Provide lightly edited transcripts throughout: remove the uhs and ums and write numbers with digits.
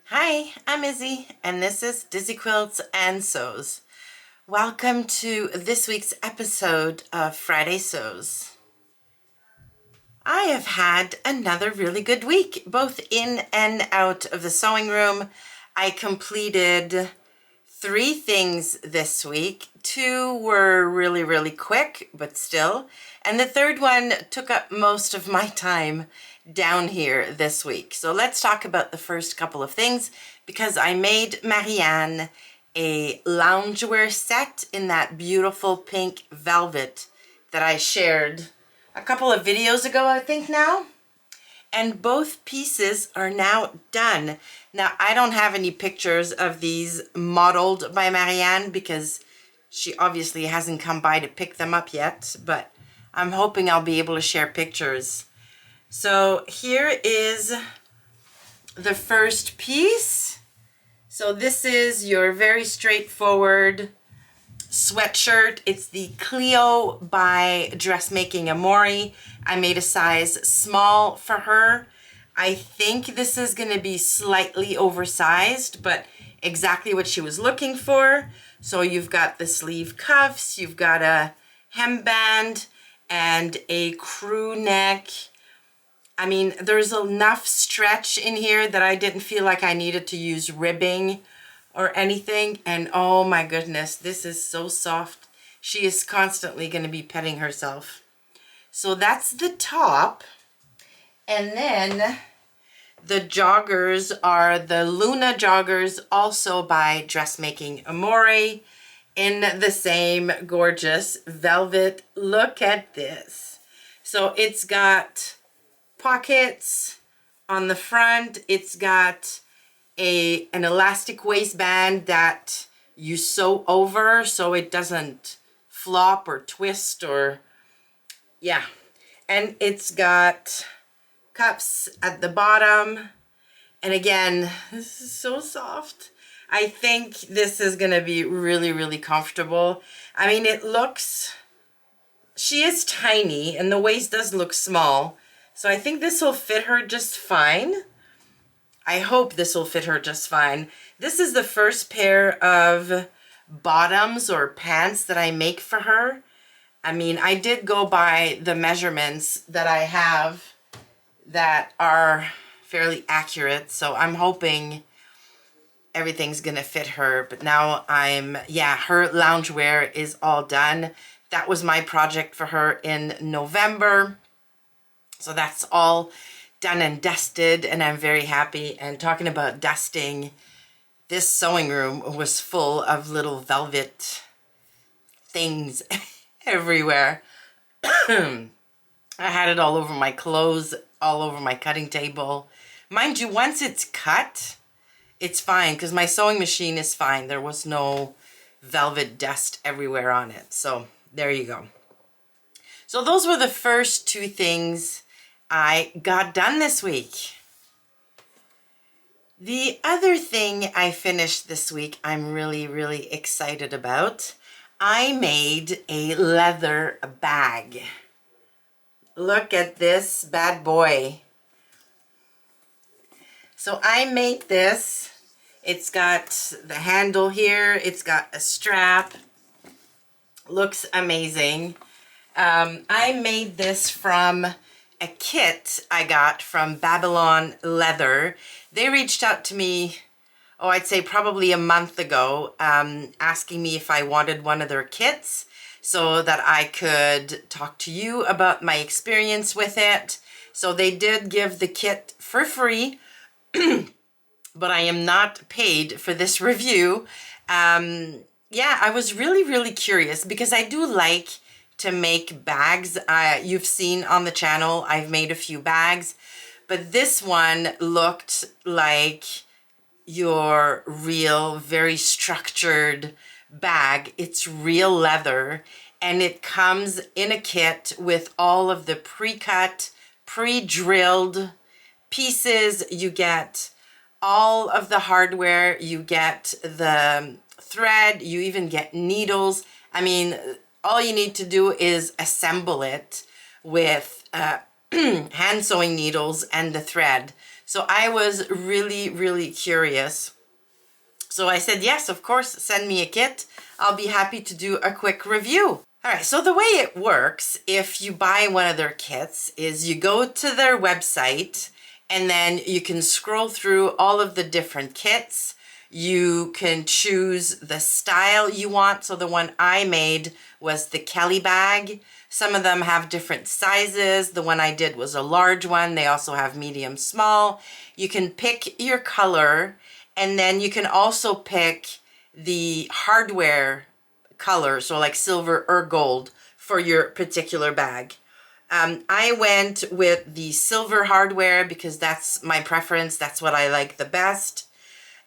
Hi, I'm Izzy, and this is Dizzy Quilts and Sews. Welcome to this week's episode of Friday Sews. I have had another really good week, both in and out of the sewing room. I completed 3 things this week. 2 were really quick, but still. And the third one took up most of my time down here this week. So let's talk about the first couple of things, because I made Marianne a loungewear set in that beautiful pink velvet that I shared a couple of videos ago, I think now. And both pieces are now done. Now, I don't have any pictures of these modeled by Marianne because she obviously hasn't come by to pick them up yet, but I'm hoping I'll be able to share pictures. So here is the first piece. So this is your very straightforward sweatshirt. It's the Cleo by Dressmaking Amore. I made a size small for her. I think this is going to be slightly oversized, but exactly what she was looking for. So you've got the sleeve cuffs, you've got a hemband and a crew neck. I mean, there's enough stretch in here that I didn't feel like I needed to use ribbing or anything. And oh my goodness, this is so soft. She is constantly going to be petting herself. So that's the top. And then the joggers are the Luna joggers, also by Dressmaking Amore, in the same gorgeous velvet. Look at this. So it's got pockets on the front. It's got an elastic waistband that you sew over so it doesn't flop or twist or yeah. And it's got cuffs at the bottom. And again, this is so soft. I think this is gonna be really comfortable. I mean, she is tiny and the waist does look small. So I think this will fit her just fine. I hope this will fit her just fine. This is the first pair of bottoms or pants that I make for her. I mean, I did go by the measurements that I have that are fairly accurate. So I'm hoping everything's gonna fit her. But now her loungewear is all done. That was my project for her in November. So that's all done and dusted, and I'm very happy. And talking about dusting, this sewing room was full of little velvet things everywhere. I had it all over my clothes, all over my cutting table. Mind you, once it's cut, it's fine because my sewing machine is fine. There was no velvet dust everywhere on it. So there you go. So those were the first 2 things I got done this week. The other thing I finished this week I'm really excited about. I made a leather bag. Look at this bad boy. So I made this. It's got the handle here. It's got a strap. Looks amazing. I made this from a kit I got from Babylon Leather. They reached out to me, I'd say probably a month ago, asking me if I wanted one of their kits so that I could talk to you about my experience with it. So they did give the kit for free, but I am not paid for this review. Yeah, I was really curious because I do like to make bags. You've seen on the channel, I've made a few bags, but this one looked like your real, very structured bag. It's real leather, and it comes in a kit with all of the pre-cut, pre-drilled pieces. You get all of the hardware, you get the thread, you even get needles. I mean, all you need to do is assemble it with hand sewing needles and the thread. So I was really, really curious. So I said, yes, of course, send me a kit. I'll be happy to do a quick review. All right, so the way it works, if you buy one of their kits, is you go to their website and then you can scroll through all of the different kits. You can choose the style you want. So the one I made was the Kelly bag. Some of them have different sizes. The one I did was a large one. They also have medium, small. You can pick your color, and then you can also pick the hardware color, so like silver or gold for your particular bag. I went with the silver hardware because that's my preference. That's what I like the best.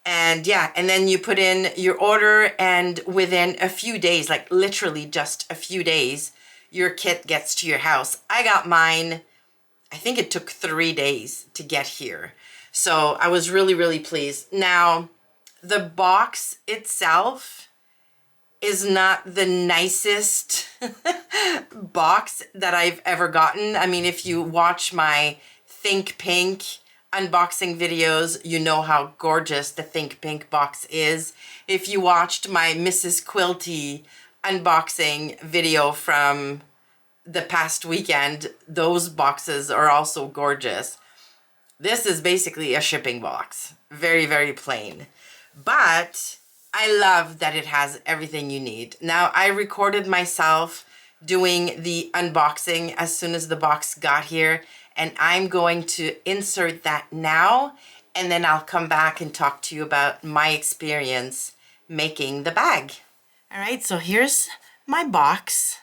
And yeah, and then you put in your order, and within a few days, like literally just a few days, your kit gets to your house. I got mine, I think it took 3 days to get here. So I was really, really pleased. Now, the box itself is not the nicest box that I've ever gotten. I mean, if you watch my Think Pink unboxing videos, you know how gorgeous the Think Pink box is. If you watched my Mrs. Quilty unboxing video from the past weekend, those boxes are also gorgeous. This is basically a shipping box. Very, very plain. But I love that it has everything you need. Now, I recorded myself doing the unboxing as soon as the box got here, and I'm going to insert that now, and then I'll come back and talk to you about my experience making the bag. All right, so here's my box.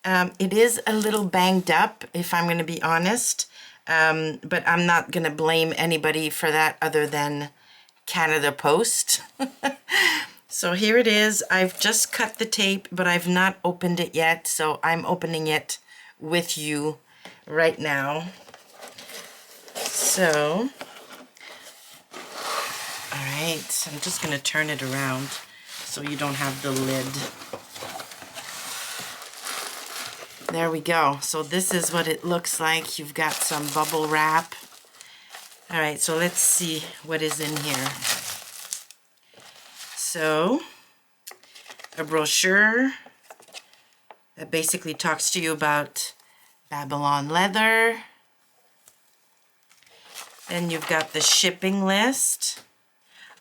It is a little banged up, if I'm going to be honest, but I'm not going to blame anybody for that other than Canada Post. So here it is. I've just cut the tape, but I've not opened it yet, so I'm opening it with you right now. So, all right, I'm just going to turn it around so you don't have the lid. There we go. So this is what it looks like. You've got some bubble wrap. All right, so let's see what is in here. So, a brochure that basically talks to you about Babylon leather. Then you've got the shipping list.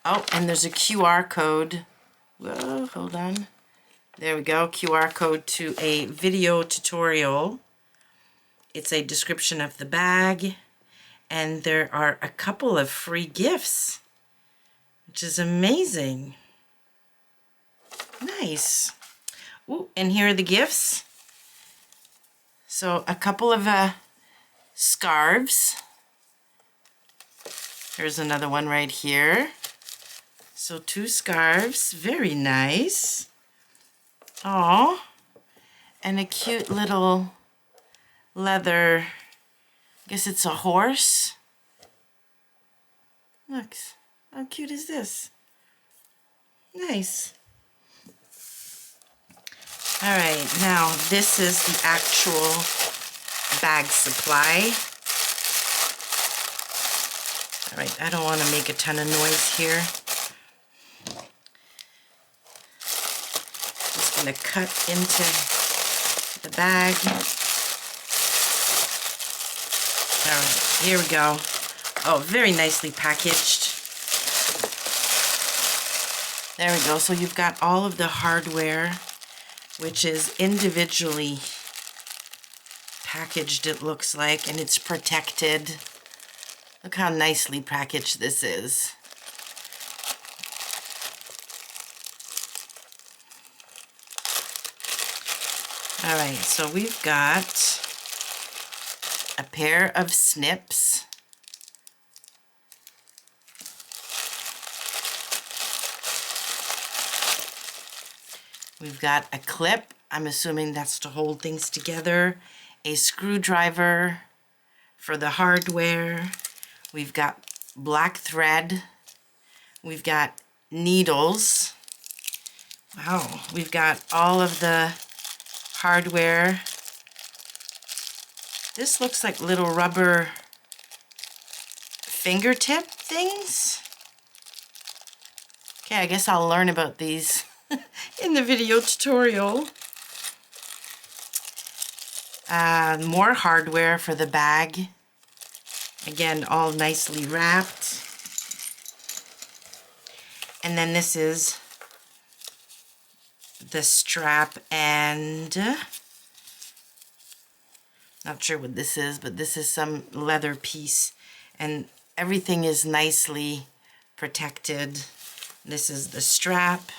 Oh, and there's a QR code. Whoa, hold on. There we go, QR code to a video tutorial. It's a description of the bag, and there are a couple of free gifts, which is amazing. Nice. Ooh, and here are the gifts. So a couple of scarves. Here's another one right here. So 2 scarves, very nice. Oh, and a cute little leather, I guess it's a horse. Look, how cute is this? Nice. All right, now this is the actual bag supply. All right, I don't want to make a ton of noise here. Just going to cut into the bag. All right, here we go. Oh, very nicely packaged. There we go. So you've got all of the hardware, which is individually packaged, it looks like, and it's protected. Look how nicely packaged this is. All right, so we've got a pair of snips. We've got a clip. I'm assuming that's to hold things together. A screwdriver for the hardware. We've got black thread. We've got needles. Wow, we've got all of the hardware This looks like little rubber fingertip things. Okay, I guess I'll learn about these in the video tutorial. More hardware for the bag. Again, all nicely wrapped. And then this is the strap, and not sure what this is, but this is some leather piece, and everything is nicely protected. This is the strap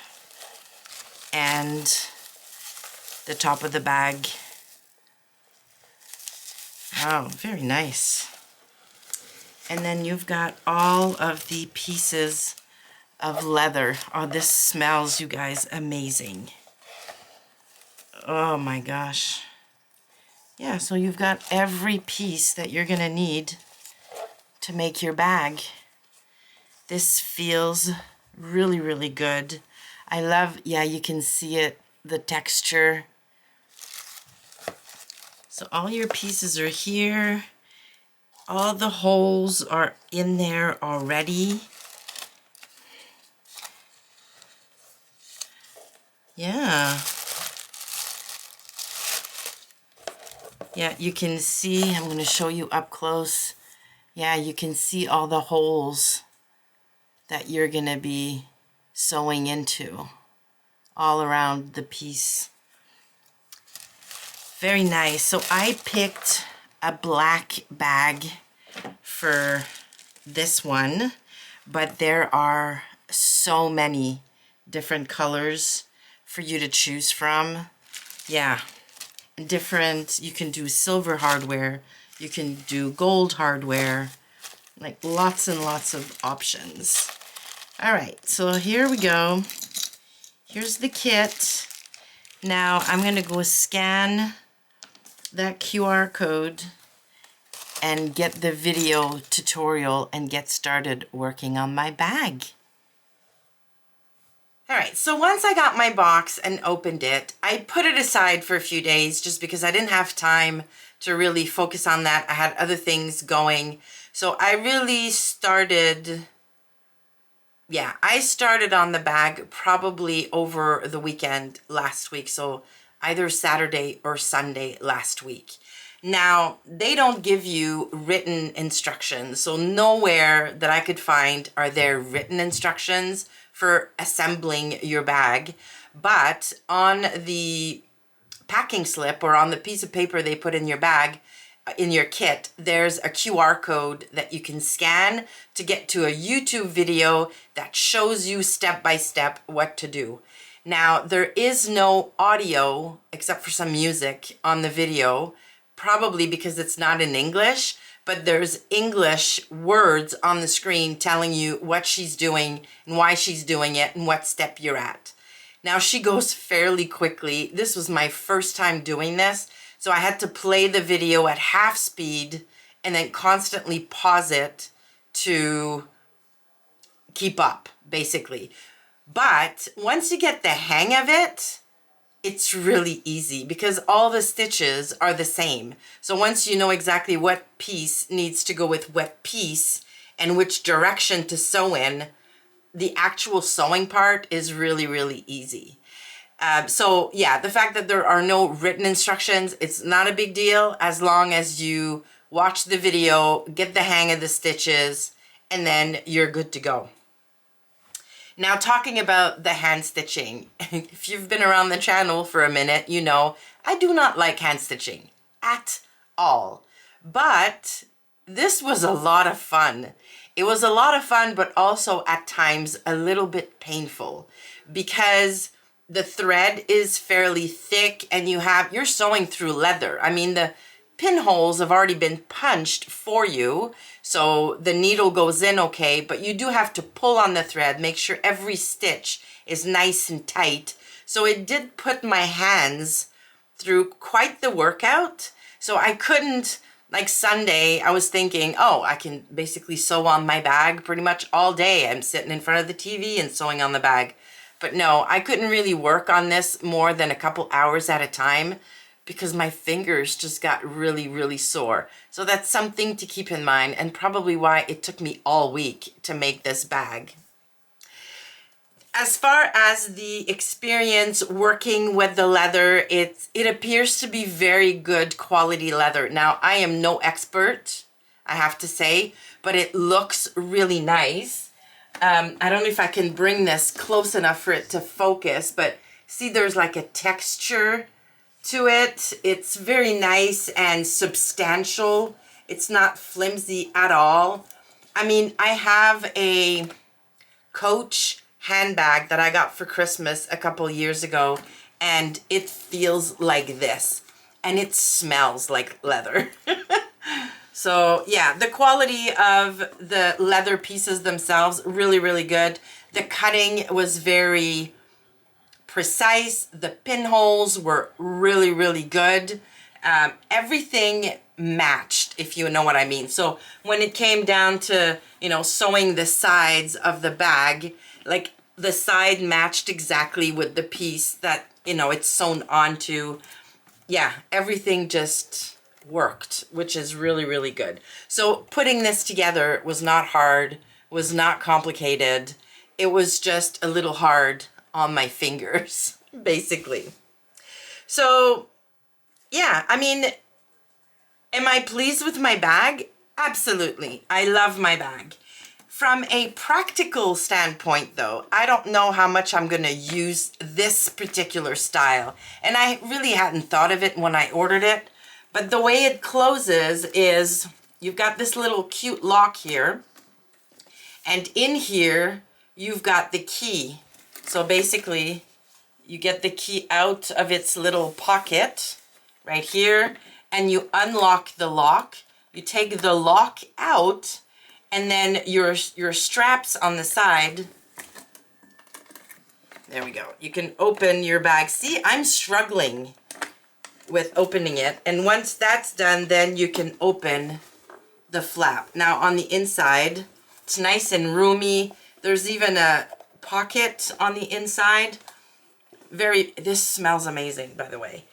and the top of the bag. Oh, very nice. And then you've got all of the pieces of leather. Oh, this smells, you guys, amazing. Oh my gosh. Yeah, so you've got every piece that you're gonna need to make your bag. This feels really, really good. I love, yeah, you can see it, the texture. So all your pieces are here. All the holes are in there already. Yeah. Yeah, you can see, I'm going to show you up close. Yeah, you can see all the holes that you're going to be sewing into all around the piece. Very nice. So I picked a black bag for this one, but there are so many different colors for you to choose from. Yeah. Different, you can do silver hardware, you can do gold hardware, like lots and lots of options. All right, so here we go. Here's the kit. Now I'm gonna go scan that QR code and get the video tutorial and get started working on my bag. All right, so once I got my box and opened it, I put it aside for a few days just because I didn't have time to really focus on that. I had other things going. So I really started, I started on the bag probably over the weekend last week. So either Saturday or Sunday last week. Now, they don't give you written instructions. So nowhere that I could find are there written instructions for assembling your bag, but on the packing slip or on the piece of paper they put in your bag, in your kit, there's a QR code that you can scan to get to a YouTube video that shows you step by step what to do. Now, there is no audio except for some music on the video, probably because it's not in English, but there's English words on the screen telling you what she's doing and why she's doing it and what step you're at. Now, she goes fairly quickly. This was my first time doing this, so I had to play the video at half speed and then constantly pause it to keep up, basically. But once you get the hang of it, it's really easy because all the stitches are the same. So once you know exactly what piece needs to go with what piece and which direction to sew in, the actual sewing part is really, really easy. So yeah, the fact that there are no written instructions, it's not a big deal as long as you watch the video, get the hang of the stitches, and then you're good to go. Now, talking about the hand stitching, if you've been around the channel for a minute, you know I do not like hand stitching at all. But this was a lot of fun. It was a lot of fun, but also at times a little bit painful because the thread is fairly thick and you're sewing through leather. I mean, the pinholes have already been punched for you, so the needle goes in okay, but you do have to pull on the thread, make sure every stitch is nice and tight. So it did put my hands through quite the workout. So I couldn't, like Sunday, I was thinking, oh, I can basically sew on my bag pretty much all day. I'm sitting in front of the TV and sewing on the bag. But no, I couldn't really work on this more than a couple hours at a time because my fingers just got really, really sore. So that's something to keep in mind, and probably why it took me all week to make this bag. As far as the experience working with the leather, it appears to be very good quality leather. Now, I am no expert, I have to say, but it looks really nice. I don't know if I can bring this close enough for it to focus, but see, there's like a texture to it. It's very nice and substantial. It's not flimsy at all. I mean, I have a Coach handbag that I got for Christmas a couple years ago, and it feels like this, and it smells like leather. So yeah, the quality of the leather pieces themselves, really, really good. The cutting was very precise. The pinholes were really, really good. Everything matched, if you know what I mean. So when it came down to, you know, sewing the sides of the bag, like the side matched exactly with the piece that, you know, it's sewn onto. Yeah, everything just worked, which is really, really good. So putting this together was not hard, was not complicated. It was just a little hard on my fingers, basically. So yeah, I mean, am I pleased with my bag? Absolutely. I love my bag. From a practical standpoint, though, I don't know how much I'm going to use this particular style. And I really hadn't thought of it when I ordered it. But the way it closes is you've got this little cute lock here. And in here, you've got the key. So basically, you get the key out of its little pocket right here, and you unlock the lock. You take the lock out, and then your straps on the side, there we go. You can open your bag. See, I'm struggling with opening it. And once that's done, then you can open the flap. Now on the inside, it's nice and roomy. There's even a pocket on the inside. This smells amazing, by the way.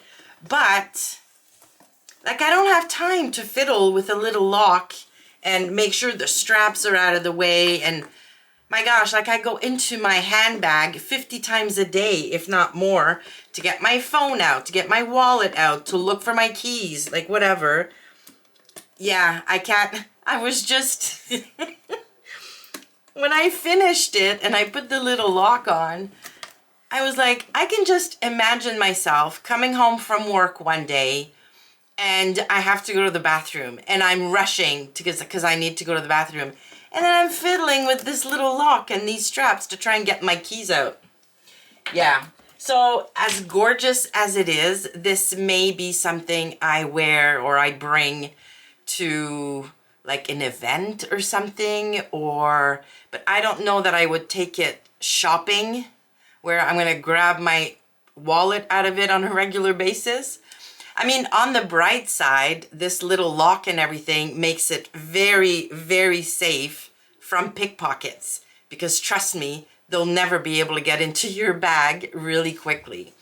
But, like, I don't have time to fiddle with a little lock and make sure the straps are out of the way. And my gosh, like, I go into my handbag 50 times a day, if not more, to get my phone out, to get my wallet out, to look for my keys, like whatever. Yeah, I can't. I was just, when I finished it and I put the little lock on, I was like, I can just imagine myself coming home from work one day and I have to go to the bathroom and I'm rushing because I need to go to the bathroom. And then I'm fiddling with this little lock and these straps to try and get my keys out. Yeah. So as gorgeous as it is, this may be something I wear or I bring to like an event or something, but I don't know that I would take it shopping where I'm going to grab my wallet out of it on a regular basis. I mean, on the bright side, this little lock and everything makes it very, very safe from pickpockets, because trust me, they'll never be able to get into your bag really quickly.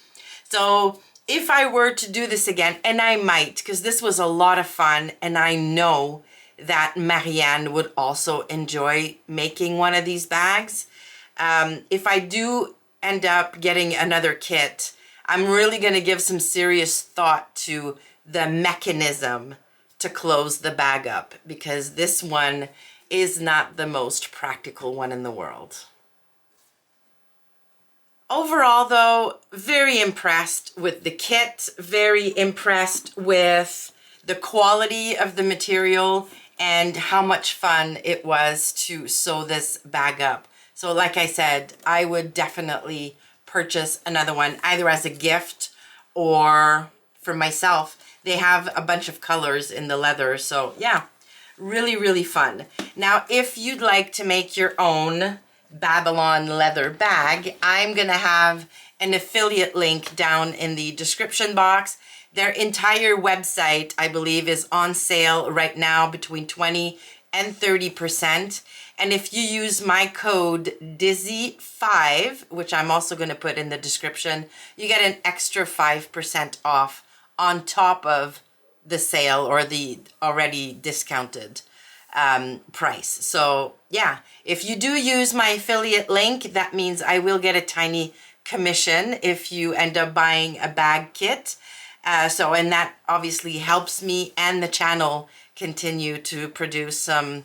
So if I were to do this again, and I might, because this was a lot of fun, and I know that Marianne would also enjoy making one of these bags. If I do end up getting another kit, I'm really going to give some serious thought to the mechanism to close the bag up, because this one is not the most practical one in the world. Overall, though, very impressed with the kit, very impressed with the quality of the material and how much fun it was to sew this bag up. So like I said, I would definitely purchase another one, either as a gift or for myself. They have a bunch of colors in the leather, so yeah, really, really fun. Now, if you'd like to make your own Babylon leather bag, I'm gonna have an affiliate link down in the description box. Their entire website, I believe, is on sale right now between 20 and 30%. And if you use my code DIZZY5, which I'm also going to put in the description, you get an extra 5% off on top of the sale or the already discounted price. So yeah, if you do use my affiliate link, that means I will get a tiny commission if you end up buying a bag kit. And that obviously helps me and the channel continue to produce some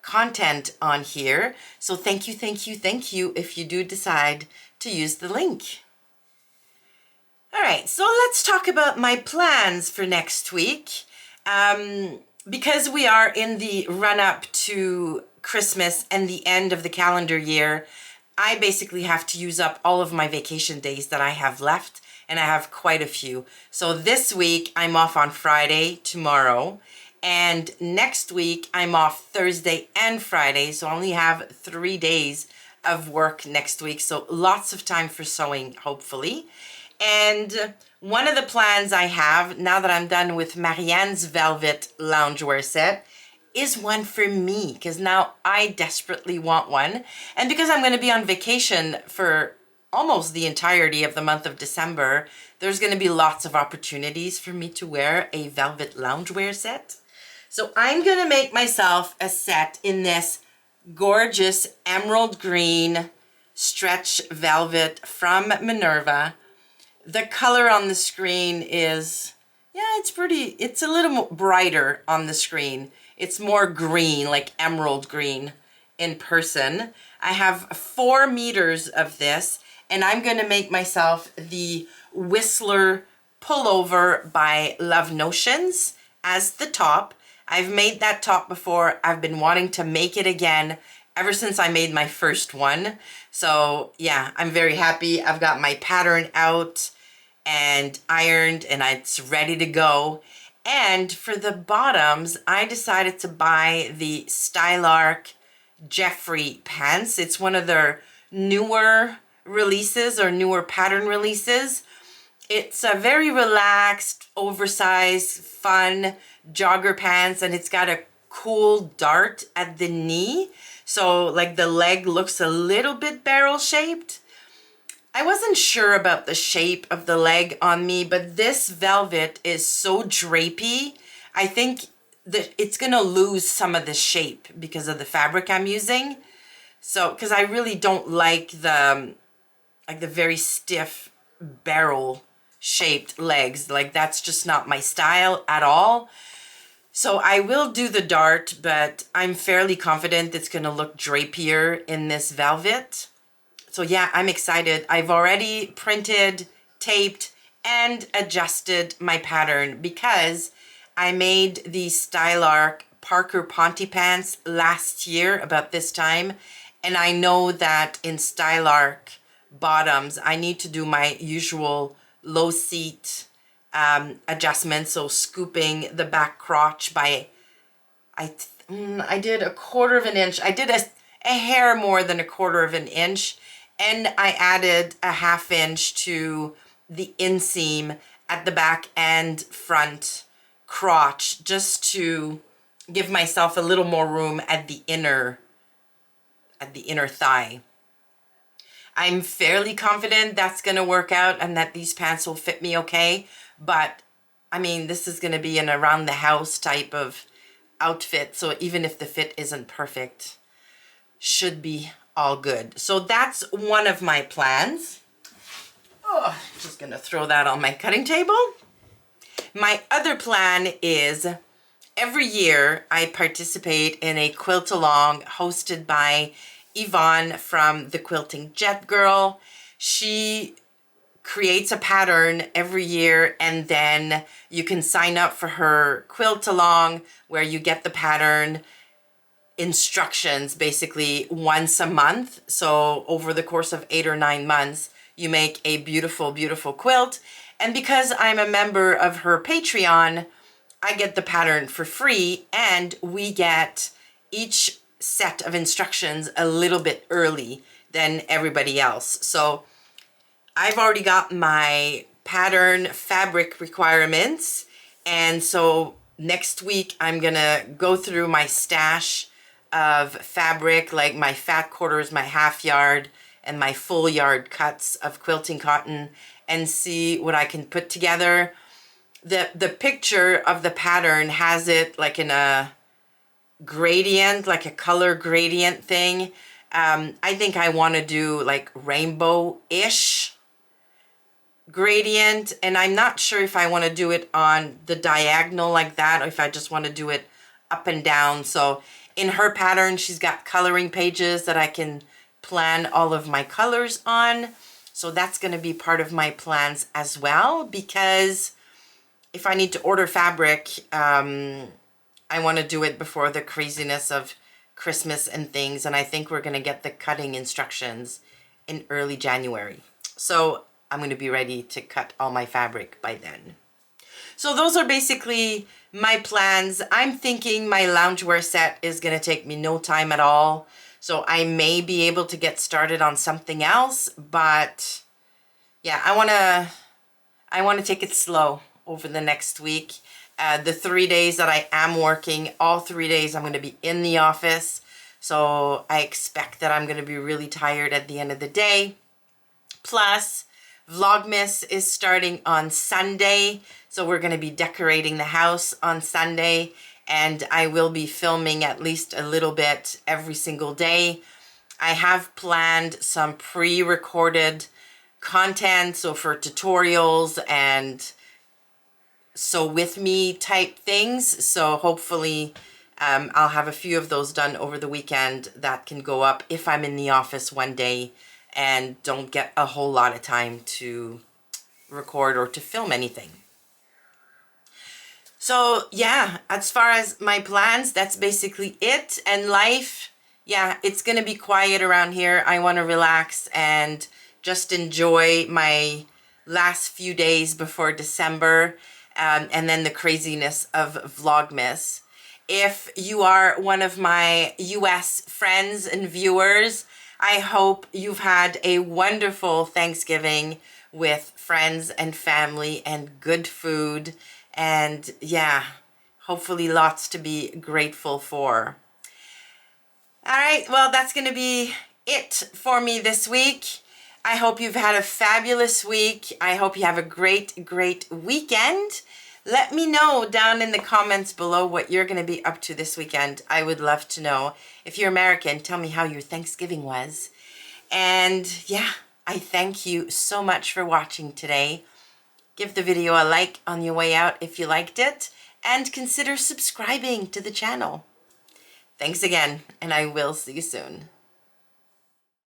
content on here. So thank you, thank you, thank you if you do decide to use the link. All right, so let's talk about my plans for next week. Because we are in the run-up to Christmas and the end of the calendar year, I basically have to use up all of my vacation days that I have left, and I have quite a few. So this week, I'm off on Friday, tomorrow, and next week, I'm off Thursday and Friday, so I only have 3 days of work next week, so lots of time for sewing, hopefully. And one of the plans I have, now that I'm done with Marianne's velvet loungewear set, is one for me, because now I desperately want one. And because I'm going to be on vacation for almost the entirety of the month of December, there's going to be lots of opportunities for me to wear a velvet loungewear set. So I'm going to make myself a set in this gorgeous emerald green stretch velvet from Minerva. The color on the screen is, yeah, it's pretty, it's a little brighter on the screen. It's more green, like emerald green in person. I have 4 meters of this, and I'm going to make myself the Whistler pullover by Love Notions as the top. I've made that top before. I've been wanting to make it again ever since I made my first one. So yeah, I'm very happy. I've got my pattern out and ironed, and it's ready to go. And for the bottoms, I decided to buy the Stylark Jeffrey pants. It's one of their newer releases or newer pattern releases. It's a very relaxed, oversized, fun jogger pants, and it's got a cool dart at the knee. So like the leg looks a little bit barrel shaped. I wasn't sure about the shape of the leg on me, but this velvet is so drapey. I think that it's gonna lose some of the shape because of the fabric I'm using. So, because I really don't like the very stiff barrel shaped legs. Like that's just not my style at all. So I will do the dart, but I'm fairly confident it's gonna look drapier in this velvet. So yeah, I'm excited. I've already printed, taped, and adjusted my pattern because I made the Stylark Parker Ponte pants last year about this time. And I know that in Stylark bottoms, I need to do my usual low seat adjustment. So scooping the back crotch by, I did 1/4 of an inch. I did a hair more than 1/4 of an inch. And I added a 1/2 inch to the inseam at the back and front crotch just to give myself a little more room at the inner thigh. I'm fairly confident that's going to work out and that these pants will fit me okay. But I mean, this is going to be an around the house type of outfit. So even if the fit isn't perfect, should be all good. So that's one of my plans. Oh, just gonna throw that on my cutting table. My other plan is every year I participate in a quilt along hosted by Yvonne from the Quilting Jet Girl. She creates a pattern every year, and then you can sign up for her quilt along where you get the pattern instructions basically once a month. So over the course of 8 or 9 months, you make a beautiful, beautiful quilt. And because I'm a member of her Patreon, I get the pattern for free, and we get each set of instructions a little bit early than everybody else. So I've already got my pattern fabric requirements, and so next week I'm gonna go through my stash of fabric, like my fat quarters, my 1/2 yard, and my full yard cuts of quilting cotton, and see what I can put together. the picture of the pattern has it like in a gradient, like a color gradient thing. I think I want to do like rainbow-ish gradient, and I'm not sure if I want to do it on the diagonal like that or if I just want to do it up and down. So in her pattern, she's got coloring pages that I can plan all of my colors on. So that's going to be part of my plans as well, because if I need to order fabric, I want to do it before the craziness of Christmas and things. And I think we're going to get the cutting instructions in early January. So I'm going to be ready to cut all my fabric by then. So those are basically my plans. I'm thinking my loungewear set is going to take me no time at all. So I may be able to get started on something else, but yeah, I want to take it slow over the next week. The 3 days that I am working, all 3 days I'm going to be in the office. So I expect that I'm going to be really tired at the end of the day. Plus, Vlogmas is starting on Sunday. So we're going to be decorating the house on Sunday. And I will be filming at least a little bit every single day. I have planned some pre-recorded content, so for tutorials and sew with me type things. So hopefully I'll have a few of those done over the weekend that can go up if I'm in the office one day and don't get a whole lot of time to record or to film anything. So yeah, as far as my plans, that's basically it. And life, yeah, it's gonna be quiet around here. I want to relax and just enjoy my last few days before December, and then the craziness of Vlogmas. If you are one of my US friends and viewers, I hope you've had a wonderful Thanksgiving with friends and family and good food. And yeah, hopefully lots to be grateful for. All right, well, that's going to be it for me this week. I hope you've had a fabulous week. I hope you have a great, great weekend. Let me know down in the comments below what you're going to be up to this weekend. I would love to know. If you're American, tell me how your Thanksgiving was. And yeah, I thank you so much for watching today. Give the video a like on your way out if you liked it, and consider subscribing to the channel. Thanks again, and I will see you soon.